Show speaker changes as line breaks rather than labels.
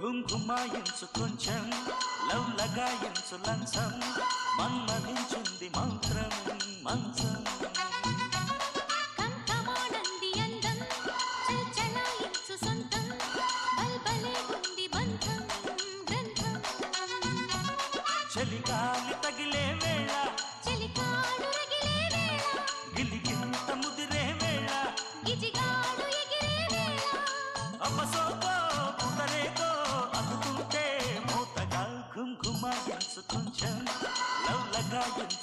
ఘుంఘుమాయించు కొంచెం లవ్ లగాయించు లంచం మన్మధించింది మంత్రం మంచం చలిగాలి తగిలే వేళ
చలికాడు రగిలే వేళ
గిలిగింత ముదిరే వేళ
గిజిగాడు ఎగిరే వేళ
అపసోకో పుదరేకో అందుకుంటే మూతగా ఘుంఘుమాయించు కొంచెం లవ్ లగాయించు